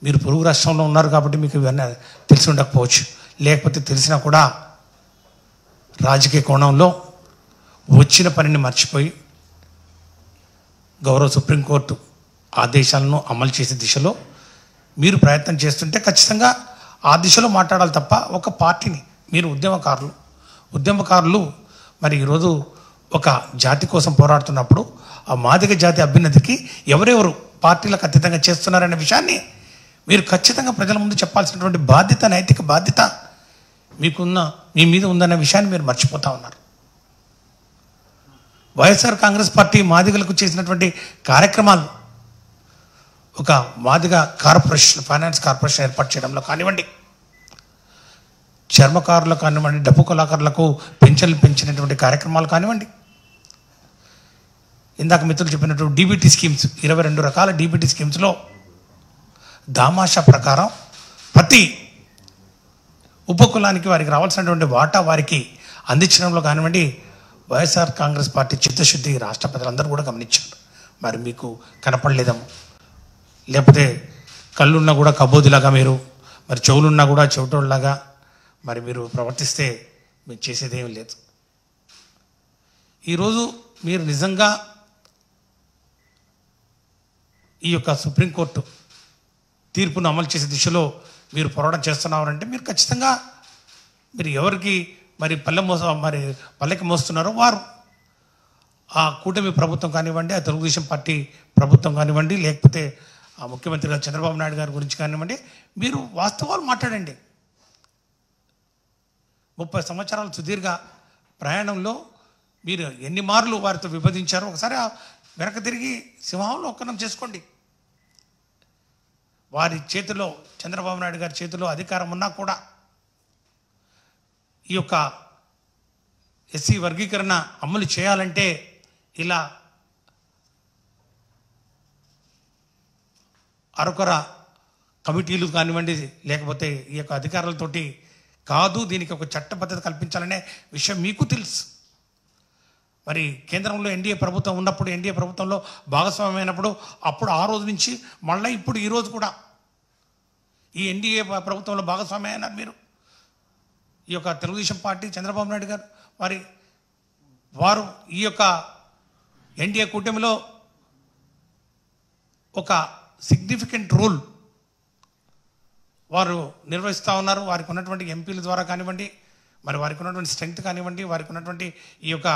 మీరు పొరుగు రాష్ట్రంలో ఉన్నారు కాబట్టి మీకు ఇవన్నీ తెలిసి ఉండకపోవచ్చు. లేకపోతే తెలిసినా కూడా రాజకీయ కోణంలో వచ్చిన పనిని మర్చిపోయి గౌరవ సుప్రీంకోర్టు ఆదేశాలను అమలు చేసే దిశలో మీరు ప్రయత్నం చేస్తుంటే ఖచ్చితంగా ఆ దిశలో మాట్లాడాలి తప్ప ఒక పార్టీని మీరు ఉద్యమకారులు మరి ఈరోజు ఒక జాతి కోసం పోరాడుతున్నప్పుడు ఆ మాదిగ జాతి అభ్యున్నతికి ఎవరెవరు పార్టీలకు అతీతంగా చేస్తున్నారనే విషయాన్ని మీరు ఖచ్చితంగా ప్రజల ముందు చెప్పాల్సినటువంటి బాధ్యత, నైతిక బాధ్యత మీ మీద ఉందనే విషయాన్ని మీరు మర్చిపోతూ ఉన్నారు. వైఎస్ఆర్ కాంగ్రెస్ పార్టీ మాదిగలకు చేసినటువంటి కార్యక్రమాలు, ఒక మాదిగ కార్పొరేషన్, ఫైనాన్స్ కార్పొరేషన్ ఏర్పాటు చేయడంలో కానివ్వండి, చర్మకారులకు కానివ్వండి, డప్పు కళాకారులకు పెన్షన్లు పెంచినటువంటి కార్యక్రమాలు కానివ్వండి, ఇందాక మిత్రులు చెప్పినట్టు డీబీటీ స్కీమ్స్, 22 రకాల డీబీటీ స్కీమ్స్లో దామాషా ప్రకారం ప్రతి ఉపకులానికి వారికి రావాల్సినటువంటి వాటా వారికి అందించడంలో కానివ్వండి వైఎస్ఆర్ కాంగ్రెస్ పార్టీ చిత్తశుద్ధి రాష్ట్ర ప్రజలందరూ కూడా గమనించారు. మరి మీకు కనపడలేదేమో, లేకపోతే కళ్ళున్నా కూడా కబోదిలాగా మీరు, మరి చెవులున్నా కూడా చెవిటోళ్ళలాగా మరి మీరు ప్రవర్తిస్తే మీరు చేసేది ఏమీ లేదు. ఈరోజు మీరు నిజంగా ఈ యొక్క సుప్రీంకోర్టు తీర్పును అమలు చేసే దిశలో మీరు పోరాటం చేస్తున్నారంటే మీరు ఖచ్చితంగా మీరు ఎవరికి మరి పల్లెకి మోస్తున్నారో వారు ఆ కూటమి ప్రభుత్వం కానివ్వండి, ఆ తెలుగుదేశం పార్టీ ప్రభుత్వం కానివ్వండి, లేకపోతే ఆ ముఖ్యమంత్రి గారు చంద్రబాబు నాయుడు గారి గురించి కానివ్వండి, మీరు వాస్తవాలు మాట్లాడండి. 30 సంవత్సరాల సుదీర్ఘ ప్రయాణంలో మీరు ఎన్ని మార్లు వారితో విభజించారో ఒకసారి వెనక తిరిగి సింహంలో ఒక్కనం చేసుకోండి. వారి చేతిలో, చంద్రబాబు నాయుడు గారి చేతిలో అధికారం ఉన్నా కూడా ఈ యొక్క ఎస్సీ వర్గీకరణ అమలు చేయాలంటే ఇలా అరకొర కమిటీలు కానివ్వండి, లేకపోతే ఈ యొక్క అధికారులతోటి కాదు, దీనికి ఒక చట్టబద్ధత కల్పించాలనే విషయం మీకు తెలుసు. మరి కేంద్రంలో ఎన్డీఏ ప్రభుత్వం ఉన్నప్పుడు, ఎన్డీఏ ప్రభుత్వంలో భాగస్వామ్యమైనప్పుడు, అప్పుడు ఆ రోజు నుంచి మళ్ళీ ఇప్పుడు ఈరోజు కూడా ఈ ఎన్డీఏ ప్రభుత్వంలో భాగస్వామ్యం అయినారు మీరు. ఈ యొక్క తెలుగుదేశం పార్టీ, చంద్రబాబు నాయుడు గారు వారు ఈ యొక్క ఎన్డీఏ కూటమిలో ఒక సిగ్నిఫికెంట్ రోల్ వారు నిర్వహిస్తూ ఉన్నారు. వారికి ఉన్నటువంటి ఎంపీల ద్వారా కానివ్వండి, మరి వారికి ఉన్నటువంటి స్ట్రెంగ్త్ కానివ్వండి, వారికి ఉన్నటువంటి ఈ యొక్క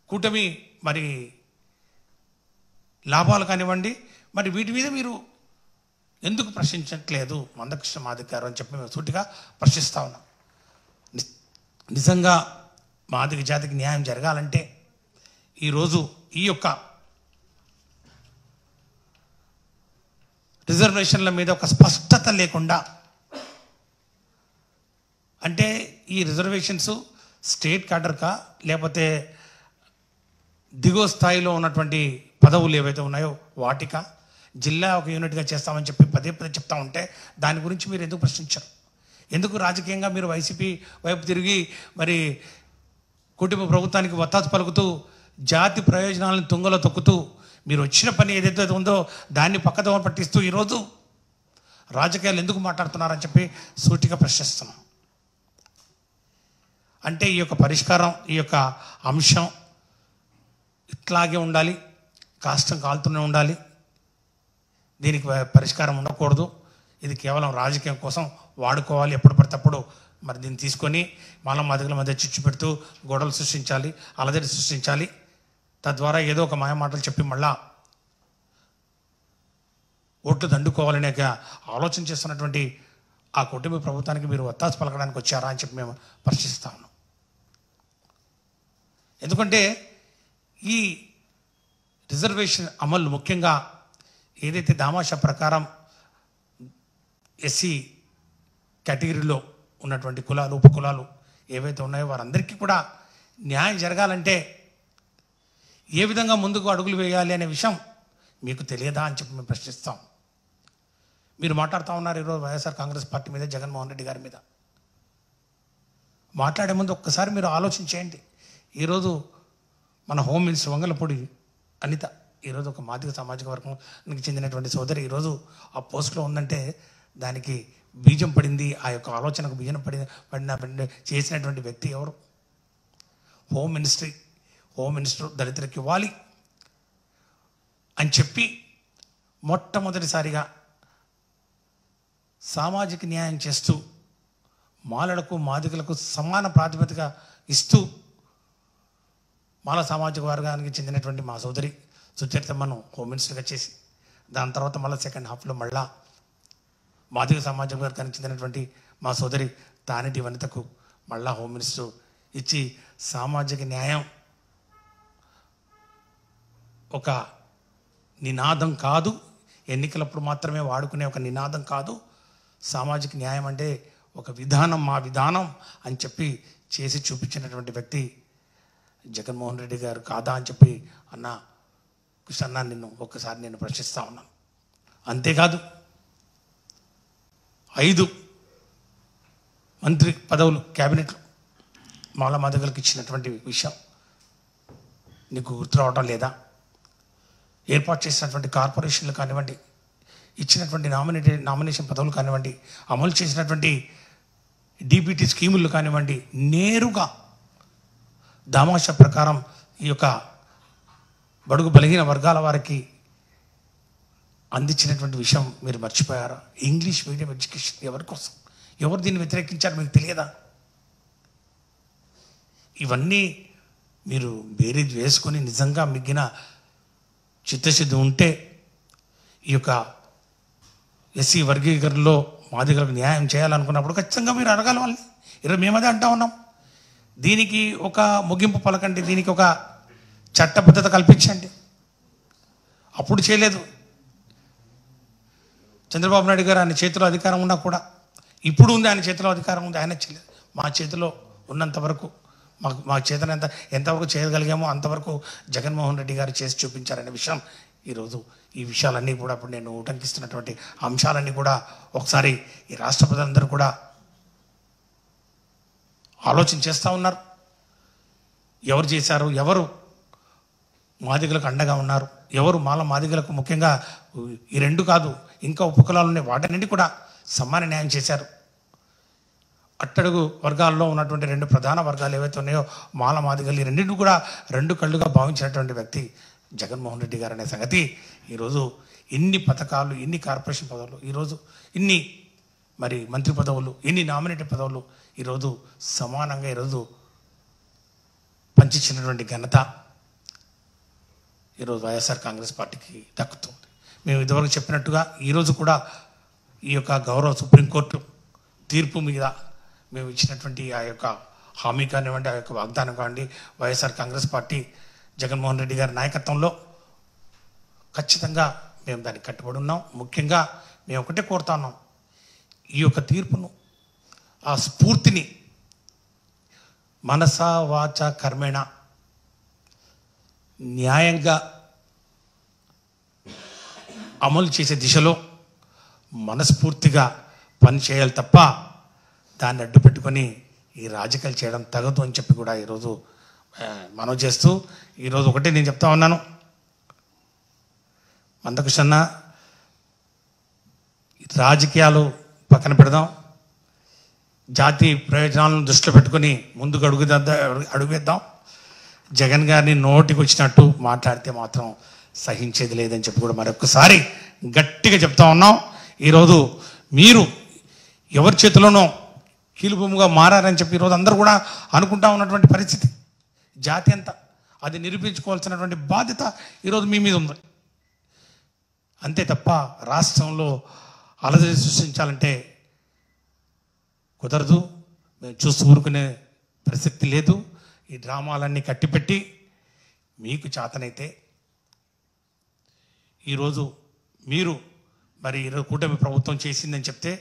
కూటమి మరి లాభాలు కానివ్వండి, మరి వీటి మీద మీరు ఎందుకు ప్రశ్నించట్లేదు మందకృష్ణ మాదిగ గారు అని చెప్పి మేము సూటిగా ప్రశ్నిస్తూ ఉన్నాం. నిజంగా మాదిగ జాతికి న్యాయం జరగాలంటే ఈరోజు ఈ యొక్క రిజర్వేషన్ల మీద ఒక స్పష్టత లేకుండా, అంటే ఈ రిజర్వేషన్స్ స్టేట్ క్యాడర్కా లేకపోతే దిగువ స్థాయిలో ఉన్నటువంటి పదవులు ఏవైతే ఉన్నాయో వాటికా, జిల్లా ఒక యూనిట్గా చేస్తామని చెప్పి పదే చెప్తా ఉంటే దాని గురించి మీరు ఎందుకు ప్రశ్నించరు? ఎందుకు రాజకీయంగా మీరు వైసీపీ వైపు తిరిగి మరి కుటుంబ ప్రభుత్వానికి వత్తాసు పలుకుతూ, జాతి ప్రయోజనాలను తుంగలో తొక్కుతూ, మీరు వచ్చిన పని ఏదైతే ఉందో దాన్ని పక్కదోవ పట్టిస్తూ ఈరోజు రాజకీయాలు ఎందుకు మాట్లాడుతున్నారని చెప్పి సూటిగా ప్రశ్నిస్తున్నాం. అంటే ఈ యొక్క పరిష్కారం, ఈ యొక్క అంశం ఇట్లాగే ఉండాలి, కాష్టం కాలుతూనే ఉండాలి, దీనికి పరిష్కారం ఉండకూడదు. ఇది కేవలం రాజకీయం కోసం వాడుకోవాలి. ఎప్పుడు పడితే అప్పుడు మరి దీన్ని తీసుకొని మాదిగల మధ్య చిచ్చు పెడుతూ గొడవలు సృష్టించాలి, అలజడి సృష్టించాలి. తద్వారా ఏదో ఒక మాయమాటలు చెప్పి మళ్ళా ఓట్లు దండుకోవాలనే ఆలోచన చేస్తున్నటువంటి ఆ కుటుంబ ప్రభుత్వానికి మీరు వత్తాసు పలకడానికి వచ్చారా అని చెప్పి మేము ప్రశ్నిస్తా ఉన్నాం. ఎందుకంటే ఈ రిజర్వేషన్ అమలు ముఖ్యంగా ఏదైతే దామాషా ప్రకారం ఎస్సీ కేటగిరీలో ఉన్నటువంటి కులాలు, ఉపకులాలు ఏవైతే ఉన్నాయో వారందరికీ కూడా న్యాయం జరగాలంటే ఏ విధంగా ముందుకు అడుగులు వేయాలి అనే విషయం మీకు తెలియదా అని చెప్పి మేము ప్రశ్నిస్తాం. మీరు మాట్లాడుతూ ఉన్నారు ఈరోజు వైఎస్ఆర్ కాంగ్రెస్ పార్టీ మీద, జగన్మోహన్ రెడ్డి గారి మీద. మాట్లాడే ముందు ఒక్కసారి మీరు ఆలోచించేయండి. ఈరోజు మన హోమ్ మినిస్టర్ వంగలపూడి అనిత ఈరోజు ఒక మాదిగ సామాజిక వర్గానికి చెందినటువంటి సోదరి ఈరోజు ఆ పోస్ట్లో ఉందంటే దానికి బీజం పడింది, ఆ యొక్క ఆలోచనకు బీజం పడిన చేసినటువంటి వ్యక్తి ఎవరు? హోమ్ మినిస్టర్ దళితులకు ఇవ్వాలి అని చెప్పి మొట్టమొదటిసారిగా సామాజిక న్యాయం చేస్తూ మాలలకు మాదిగలకు సమాన ప్రాతిపదిక ఇస్తూ మాల సామాజిక వర్గానికి చెందినటువంటి మా సోదరి సుచరితమ్మను హోమ్ మినిస్టర్గా చేసి దాని తర్వాత మళ్ళీ సెకండ్ హాఫ్లో మళ్ళా మాదిగ సామాజిక వర్గానికి చెందినటువంటి మా సోదరి తానేటి వనితకు మళ్ళా హోమ్ మినిస్టర్ ఇచ్చి సామాజిక న్యాయం ఒక నినాదం కాదు, ఎన్నికలప్పుడు మాత్రమే వాడుకునే ఒక నినాదం కాదు, సామాజిక న్యాయం అంటే ఒక విధానం, మా విధానం అని చెప్పి చేసి చూపించినటువంటి వ్యక్తి జగన్మోహన్ రెడ్డి గారు కాదా అని చెప్పి కృష్ణ నిన్ను ఒక్కసారి నేను ప్రశ్నిస్తూ ఉన్నాను. అంతేకాదు 5 మంత్రి పదవులు క్యాబినెట్లో మాల మాదిగలకు ఇచ్చినటువంటి విషయం నీకు గుర్తు రావటం లేదా? ఏర్పాటు చేసినటువంటి కార్పొరేషన్లు కానివ్వండి, ఇచ్చినటువంటి నామినేషన్ పదవులు కానివ్వండి, అమలు చేసినటువంటి డీబీటీ స్కీములు కానివ్వండి, నేరుగా దామాషా ప్రకారం ఈ యొక్క బడుగు బలహీన వర్గాల వారికి అందించినటువంటి విషయం మీరు మర్చిపోయారా? ఇంగ్లీష్ మీడియం ఎడ్యుకేషన్ ఎవరి కోసం, ఎవరు దీన్ని వ్యతిరేకించారు మీకు తెలియదా? ఇవన్నీ మీరు బేరీజ్ వేసుకొని నిజంగా మిగిలిన చిత్తశుద్ధి ఉంటే ఈ యొక్క ఎస్సీ వర్గీకరణలో మాదిగలకు న్యాయం చేయాలనుకున్నప్పుడు ఖచ్చితంగా మీరు అడగాలి వాళ్ళని. ఈరోజు మేమదే అంటా ఉన్నాం, దీనికి ఒక ముగింపు పలకండి, దీనికి ఒక చట్టబద్ధత కల్పించండి. అప్పుడు చేయలేదు. చంద్రబాబు నాయుడు గారు ఆయన చేతిలో అధికారం ఉన్నా కూడా, ఇప్పుడు ఉంది ఆయన చేతిలో అధికారం ఉంది, ఆయన చేయలేదు. మా చేతిలో ఉన్నంత వరకు మా చేతన ఎంతవరకు చేయగలిగామో అంతవరకు జగన్మోహన్ రెడ్డి గారు చేసి చూపించారనే విషయం ఈరోజు ఈ విషయాలన్నీ కూడా ఇప్పుడు నేను ఉటంకిస్తున్నటువంటి అంశాలన్నీ కూడా ఒకసారి ఈ రాష్ట్ర ప్రజలందరూ కూడా ఆలోచన చేస్తూ ఉన్నారు. ఎవరు చేశారు, ఎవరు మాదిగలకు అండగా ఉన్నారు, ఎవరు మాదిగలకు ముఖ్యంగా ఈ 2 కాదు ఇంకా ఉపకులాలు ఉన్నాయి, వాటన్నింటి కూడా సమాన న్యాయం చేశారు. అట్టడుగు వర్గాల్లో ఉన్నటువంటి 2 ప్రధాన వర్గాలు ఏవైతే ఉన్నాయో మాదిగలు, ఈ రెండింటిని కూడా 2 కళ్ళుగా భావించినటువంటి వ్యక్తి జగన్మోహన్ రెడ్డి గారు అనే సంగతి ఈరోజు ఇన్ని పథకాలు, ఇన్ని కార్పొరేషన్ పదవులు, ఈరోజు ఇన్ని మరి మంత్రి పదవులు, ఇన్ని నామినేటెడ్ పదవులు ఈరోజు సమానంగా ఈరోజు పంచిచ్చినటువంటి ఘనత ఈరోజు వైఎస్ఆర్ కాంగ్రెస్ పార్టీకి దక్కుతుంది. మేము ఇదివరకు చెప్పినట్టుగా ఈరోజు కూడా ఈ యొక్క గౌరవ సుప్రీంకోర్టు తీర్పు మీద మేము ఇచ్చినటువంటి ఆ యొక్క హామీ కానివ్వండి, ఆ యొక్క వాగ్దానం కానివ్వండి, వైఎస్ఆర్ కాంగ్రెస్ పార్టీ జగన్మోహన్ రెడ్డి గారి నాయకత్వంలో ఖచ్చితంగా మేము దానికి కట్టుబడి ఉన్నాం. ముఖ్యంగా మేము ఒకటే కోరుతా ఉన్నాం, ఈ యొక్క తీర్పును, ఆ స్ఫూర్తిని మనస వాచ కర్మేణ న్యాయంగా అమలు చేసే దిశలో మనస్ఫూర్తిగా పని చేయాలి తప్ప దాన్ని అడ్డు పెట్టుకొని ఈ రాజకీయాలు చేయడం తగదు అని చెప్పి కూడా ఈరోజు మనవి చేస్తూ, ఈరోజు ఒకటే నేను చెప్తా ఉన్నాను, మందకృష్ణ రాజకీయాలు పక్కన పెడదాం, జాతి ప్రయోజనాలను దృష్టిలో పెట్టుకొని ముందుకు అడుగువేద్దాం. జగన్ గారిని నోటికి వచ్చినట్టు మాట్లాడితే మాత్రం సహించేది లేదని చెప్పి కూడా మరొకసారి గట్టిగా చెప్తా ఉన్నాం. ఈరోజు మీరు ఎవరి చేతిలోనో కీలుబొమ్మగా మారని చెప్పి ఈరోజు అందరూ కూడా అనుకుంటా ఉన్నటువంటి పరిస్థితి. జాతి అంతా అది నిరూపించుకోవాల్సినటువంటి బాధ్యత ఈరోజు మీ మీద ఉంది. అంతే తప్ప రాష్ట్రంలో అలజడి సృష్టించాలంటే కుదరదు. మేము చూస్తూ ఊరుకునే ప్రసక్తి లేదు. ఈ డ్రామాలన్నీ కట్టిపెట్టి మీకు చేతనైతే ఈరోజు మీరు మరి ఈరోజు కూటమి ప్రభుత్వం చేసిందని చెప్తే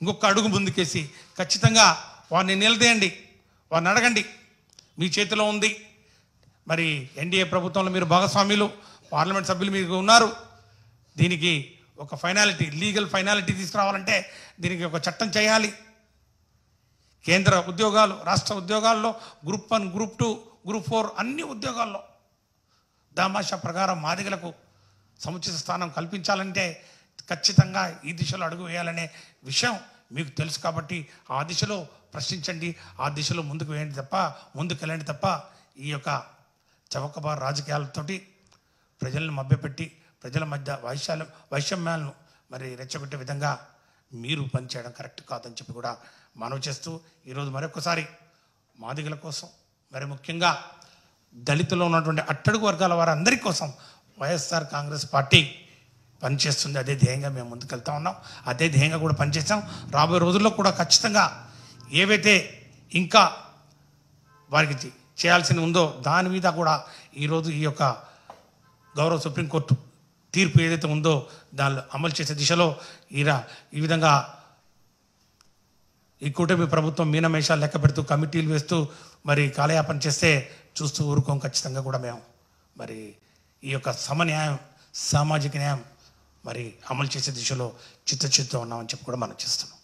ఇంకొక అడుగు ముందుకేసి ఖచ్చితంగా వారిని నిలదేయండి, వారిని అడగండి. మీ చేతిలో ఉంది. మరి ఎన్డీఏ ప్రభుత్వంలో మీరు భాగస్వామ్యులు, పార్లమెంట్ సభ్యులు మీకు ఉన్నారు. దీనికి ఒక ఫైనాలిటీ, లీగల్ ఫైనాలిటీ తీసుకురావాలంటే దీనికి ఒక చట్టం చేయాలి. కేంద్ర ఉద్యోగాలు, రాష్ట్ర ఉద్యోగాల్లో గ్రూప్ 1, గ్రూప్ 2, గ్రూప్ 4 అన్ని ఉద్యోగాల్లో దామాషా ప్రకారం మాదిగలకు సముచిత స్థానం కల్పించాలంటే ఖచ్చితంగా ఈ దిశలో అడుగు వేయాలనే విషయం మీకు తెలుసు కాబట్టి ఆ దిశలో ప్రశ్నించండి, ఆ దిశలో ముందుకు వెళ్ళండి తప్ప ఈ యొక్క చవకబారు రాజకీయాలతోటి ప్రజలను మభ్యపెట్టి ప్రజల మధ్య వైషమ్యాలను మరి రెచ్చగొట్టే విధంగా మీరు పనిచేయడం కరెక్ట్ కాదని చెప్పి కూడా మనవి చేస్తూ ఈరోజు మరొకసారి మాదిగల కోసం, మరి ముఖ్యంగా దళితుల్లో ఉన్నటువంటి అట్టడుగు వర్గాల వారందరి కోసం వైఎస్ఆర్ కాంగ్రెస్ పార్టీ పనిచేస్తుంది. అదే ధ్యేయంగా మేము ముందుకెళ్తా ఉన్నాం, అదే ధ్యేయంగా కూడా పనిచేస్తాం. రాబోయే రోజుల్లో కూడా ఖచ్చితంగా ఏవైతే ఇంకా వారికి చేయాల్సి ఉందో దాని మీద కూడా ఈరోజు ఈ యొక్క గౌరవ సుప్రీంకోర్టు తీర్పు ఏదైతే ఉందో దాన్ని అమలు చేసే దిశలో ఈ విధంగా ఈ కూటమి ప్రభుత్వం మీనమేషాలు లెక్క పెడుతూ కమిటీలు వేస్తూ మరి కాలయాపన చేస్తే చూస్తూ ఊరుకోం. ఖచ్చితంగా కూడా మేము మరి ఈ యొక్క సమన్యాయం, సామాజిక న్యాయం మరి అమలు చేసే దిశలో చిత్తశుద్ధితో ఉన్నామని చెప్పి కూడా మనం చేస్తున్నాం.